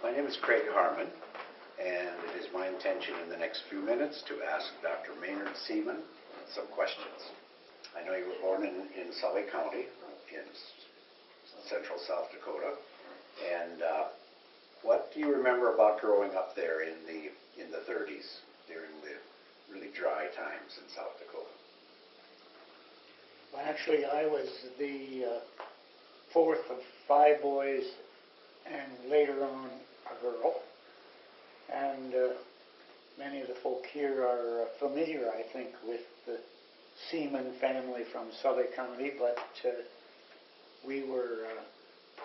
My name is Craig Harmon, and it is my intention in the next few minutes to ask Dr. Maynard Seaman some questions. I know you were born in Sully County in central South Dakota, and what do you remember about growing up there in the 30s during the really dry times in South Dakota? Well, actually, I was the fourth of 5 boys, and later on a girl. And many of the folk here are familiar, I think, with the Seaman family from Sully County, but we were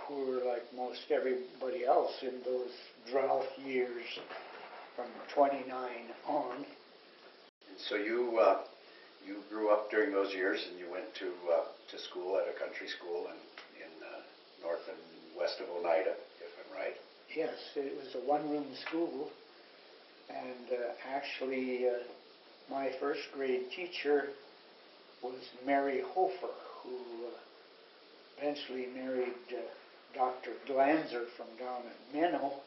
poor like most everybody else in those drought years from 29 on. And so you grew up during those years, and you went to school at a country school in north and west of Oneida, if I'm right? Yes, it was a one-room school, and actually my first grade teacher was Mary Hofer, who eventually married Dr. Glanzer from down at Minnow.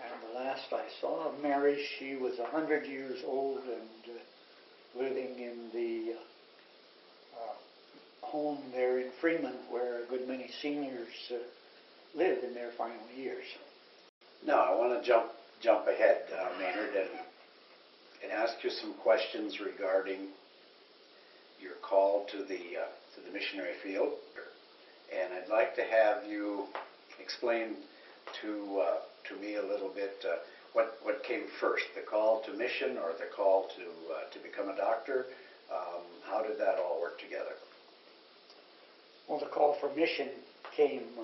And the last I saw of Mary, she was 100 years old and living in the home there in Freeman, where a good many seniors live in their final years. Now, I want to jump ahead, Maynard, and ask you some questions regarding your call to the missionary field. And I'd like to have you explain to me a little bit what came first, the call to mission or the call to become a doctor. How did that all work together? Well, the call for mission came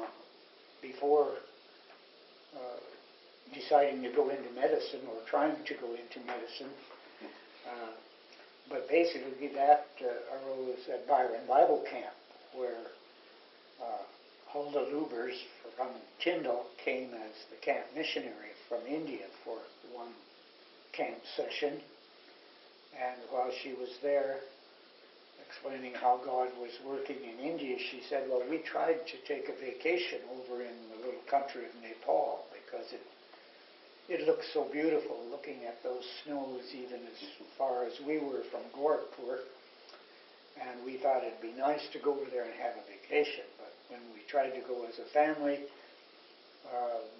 before deciding to go into medicine or trying to go into medicine. But basically that arose at Byron Bible Camp, where Huldah Lubers from Tyndall came as the camp missionary from India for one camp session. And while she was there explaining how God was working in India, she said, well, we tried to take a vacation over in the little country of Nepal because it looks so beautiful looking at those snows even as far as we were from Gorakhpur. And we thought it'd be nice to go over there and have a vacation. But when we tried to go as a family,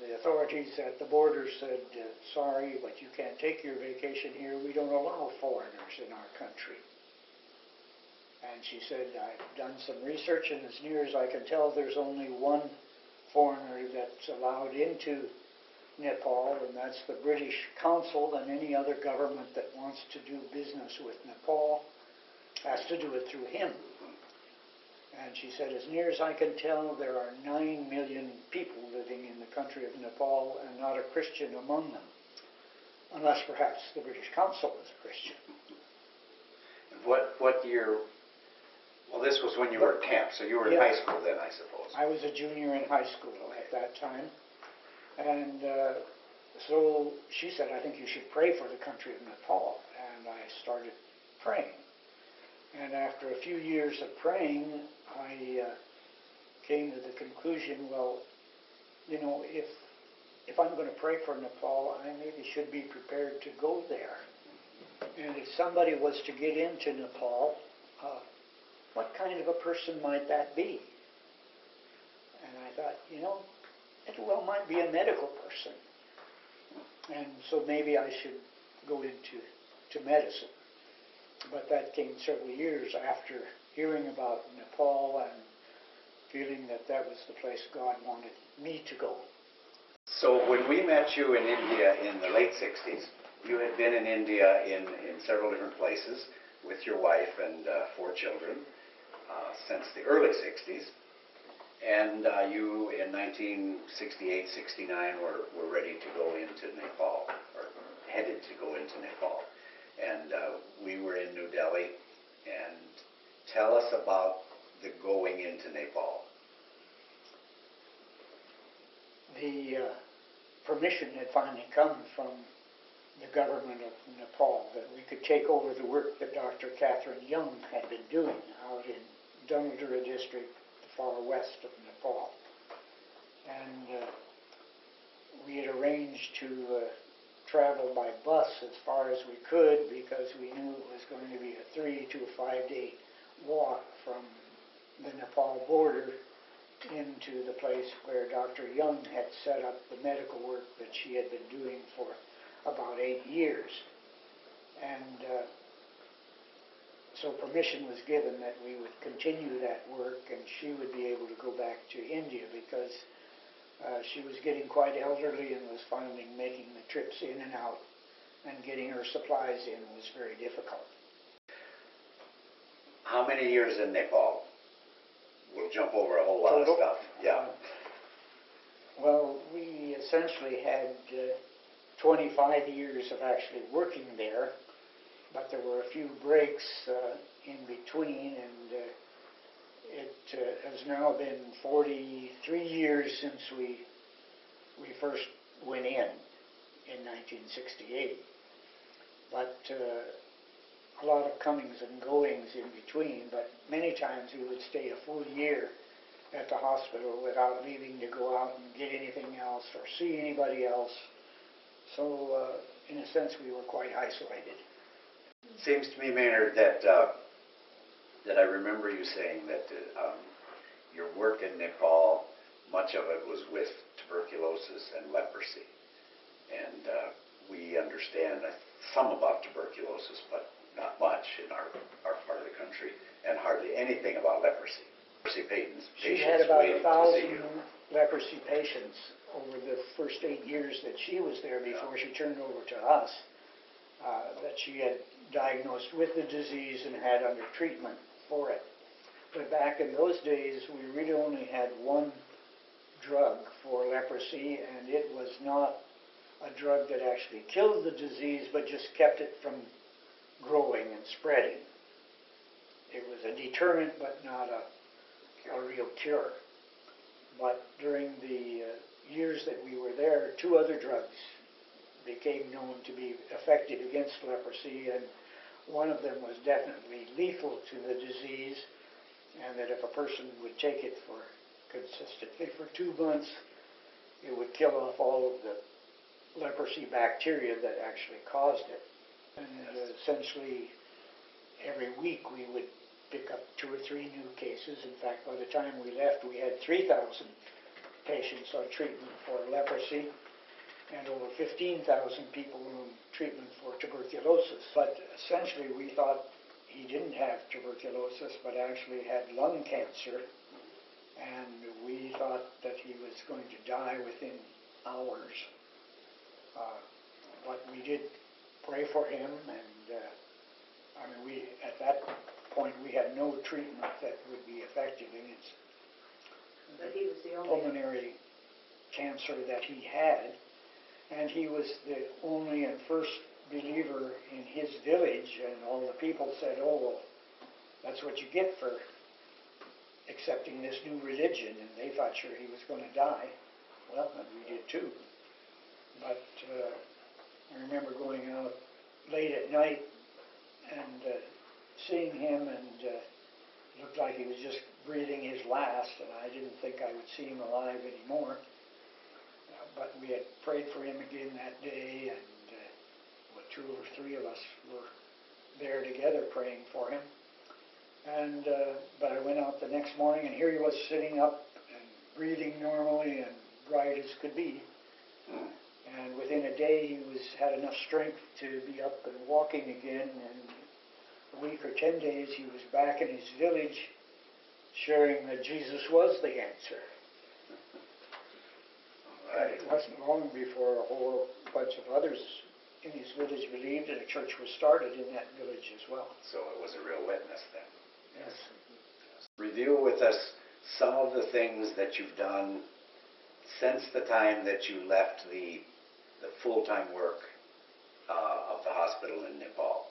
the authorities at the border said, sorry, but you can't take your vacation here. We don't allow foreigners in our country. And she said, I've done some research, and as near as I can tell, there's only one foreigner that's allowed into Nepal, and that's the British Consul, and any other government that wants to do business with Nepal has to do it through him. And she said, as near as I can tell, there are 9 million people living in the country of Nepal and not a Christian among them, unless perhaps the British Consul is a Christian. And what year? Well, this was when you were at camp, so you were in high school then, I suppose. I was a junior in high school at that time. And so she said, I think you should pray for the country of Nepal. And I started praying. And after a few years of praying, I came to the conclusion, well, you know, if I'm going to pray for Nepal, I maybe should be prepared to go there. And if somebody was to get into Nepal, what kind of a person might that be? And I thought, you know, it well might be a medical person. And so maybe I should go into medicine. But that came several years after hearing about Nepal and feeling that that was the place God wanted me to go. So when we met you in India in the late 60s, you had been in India in several different places with your wife and 4 children since the early 60s. And you, in 1968-69, were ready to go into Nepal, or headed to go into Nepal. And we were in New Delhi. And tell us about the going into Nepal. The permission had finally come from the government of Nepal that we could take over the work that Dr. Catherine Young had been doing out in Dungadura district, far west of Nepal. And we arranged to travel by bus as far as we could because we knew it was going to be a 3 to 5 day walk from the Nepal border into the place where Dr. Young had set up the medical work that she had been doing for about 8 years. And so permission was given that we would continue that work and she would be able to go back to India because she was getting quite elderly and was finding making the trips in and out and getting her supplies in was very difficult. How many years in Nepal? We'll jump over a whole lot of stuff. Yeah. Well, we essentially had 25 years of actually working there, but there were a few breaks in between, and it has now been 43 years since we first went in 1968. But a lot of comings and goings in between, but many times we would stay a full year at the hospital without leaving to go out and get anything else or see anybody else. So in a sense we were quite isolated. It seems to me, Maynard, that I remember you saying that your work in Nepal, much of it was with tuberculosis and leprosy. And we understand some about tuberculosis, but not much in our part of the country, and hardly anything about leprosy. Leprosy patients she had about waiting 1,000 leprosy patients over the first 8 years that she was there before she turned over to us, that she had diagnosed with the disease and had under treatment for it. But back in those days, we really only had one drug for leprosy, and it was not a drug that actually killed the disease, but just kept it from growing and spreading. It was a deterrent, but not a real cure. But during the years that we were there, 2 other drugs became known to be effective against leprosy, and one of them was definitely lethal to the disease, and that if a person would take it consistently for 2 months, it would kill off all of the leprosy bacteria that actually caused it. And essentially every week we would pick up 2 or 3 new cases. In fact, by the time we left, we had 3,000 patients on treatment for leprosy and over 15,000 people on treatment for tuberculosis. But essentially we thought he didn't have tuberculosis, but actually had lung cancer, and we thought that he was going to die within hours. But we did pray for him, and at that point we had no treatment that would be effective against But he was the only pulmonary cancer that he had, and he was the only and first believer in his village, and all the people said, "Oh, well, that's what you get for accepting this new religion," and they thought sure he was going to die. Well, and we did too. But I remember going out late at night and seeing him, and looked like he was just breathing his last, and I didn't think I would see him alive anymore. But we had prayed for him again that day, and 2 or 3 of us were there together praying for him. And but I went out the next morning, and here he was sitting up and breathing normally and bright as could be. And within a day, he had enough strength to be up and walking again. And a week or 10 days, he was back in his village, sharing that Jesus was the answer. And it wasn't long before a whole bunch of others in his village believed, and a church was started in that village as well. So it was a real witness then. Yes. Review with us some of the things that you've done since the time that you left the full-time work of the hospital in Nepal.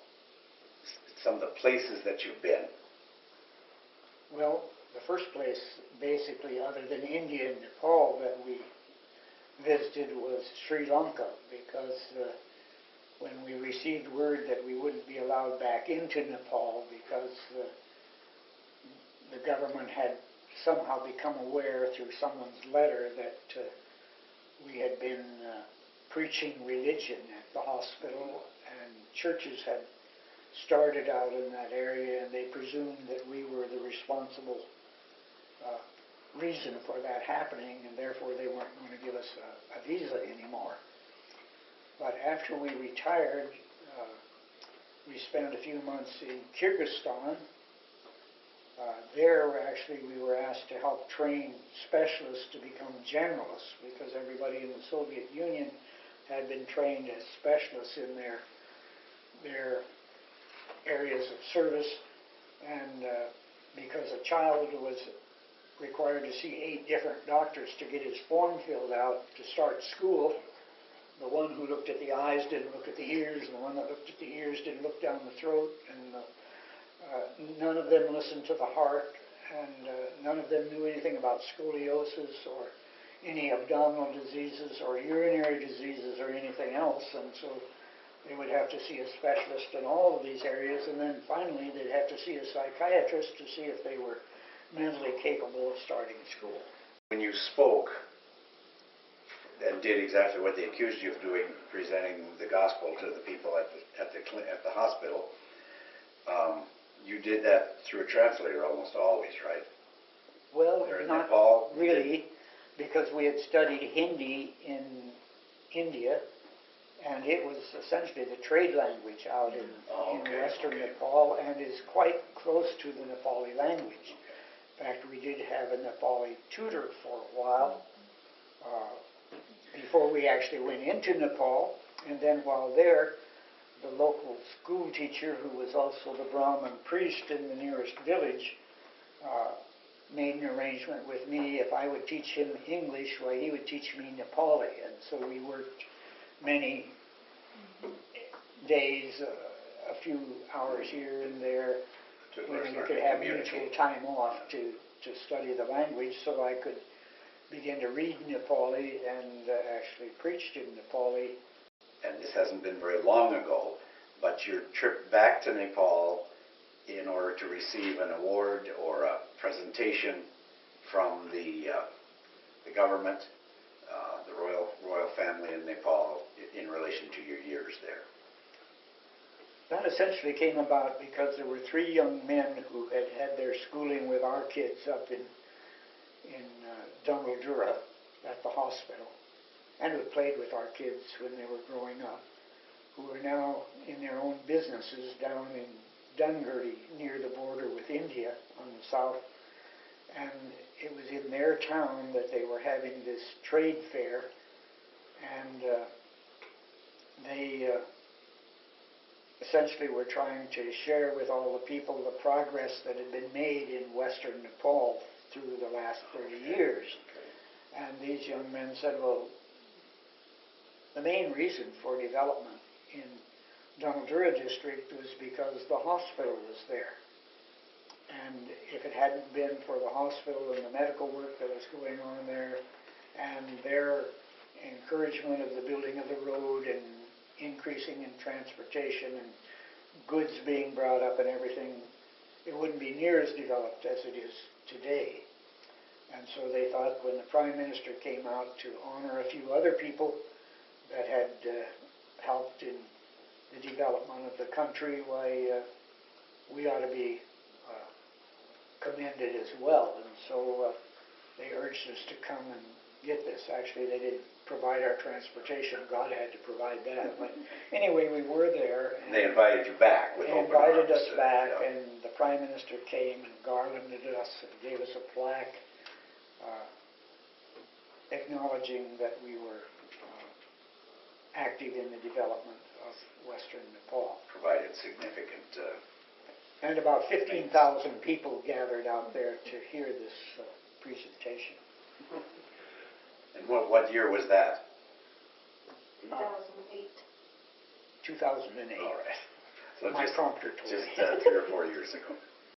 Some of the places that you've been. Well, the first place, basically, other than India and Nepal, that we visited was Sri Lanka, because when we received word that we wouldn't be allowed back into Nepal because the government had somehow become aware through someone's letter that we had been preaching religion at the hospital, and churches had started out in that area, and they presumed that we were the responsible reason for that happening, and therefore they weren't going to give us a visa anymore. But after we retired, we spent a few months in Kyrgyzstan. There, actually, we were asked to help train specialists to become generalists, because everybody in the Soviet Union had been trained as specialists in their areas of service. And because a child was required to see 8 different doctors to get his form filled out to start school, the one who looked at the eyes didn't look at the ears, and the one that looked at the ears didn't look down the throat, and none of them listened to the heart, and none of them knew anything about scoliosis or any abdominal diseases or urinary diseases or anything else. And so they would have to see a specialist in all of these areas, and then finally they'd have to see a psychiatrist to see if they were mentally capable of starting school. When you spoke and did exactly what they accused you of doing, presenting the gospel to the people at the hospital, you did that through a translator almost always, right? Well, Or in not Nepal, really, because we had studied Hindi in India, and it was essentially the trade language out in western Nepal, and is quite close to the Nepali language. In fact, we did have a Nepali tutor for a while before we actually went into Nepal, and then while there, the local school teacher, who was also the Brahmin priest in the nearest village, made an arrangement with me. If I would teach him English, why, he would teach me Nepali. And so we worked many days, a few hours here and there, when we could have mutual time off to study the language, so I could begin to read Nepali and actually preached in Nepali. and this hasn't been very long ago, but your trip back to Nepal in order to receive an award or a presentation from the government, the royal family in Nepal, in relation to your years there. That essentially came about because there were 3 young men who had had their schooling with our kids up in Dungaldura at the hospital, and who had played with our kids when they were growing up, who are now in their own businesses down in Dungirdi, near the border with India on the south. And it was in their town that they were having this trade fair, and they essentially were trying to share with all the people the progress that had been made in western Nepal through the last 30 years. And these young men said, well, the main reason for development in Dungaldura district was because the hospital was there. And if it hadn't been for the hospital and the medical work that was going on there, and their encouragement of the building of the road and increasing in transportation and goods being brought up and everything, it wouldn't be near as developed as it is today. And so they thought, when the Prime Minister came out to honor a few other people that had helped in the development of the country, why, we ought to be commended as well. And so they urged us to come and get this. Actually, they didn't provide our transportation. God had to provide that. But anyway, we were there. And they invited you back with open arms. Invited us back, and the Prime Minister came and garlanded us and gave us a plaque acknowledging that we were active in the development of western Nepal. Provided significant... And about 15,000 people gathered out there to hear this presentation. And what year was that? 2008. 2008. All right. So My prompter told me. Just 3 or 4 years ago.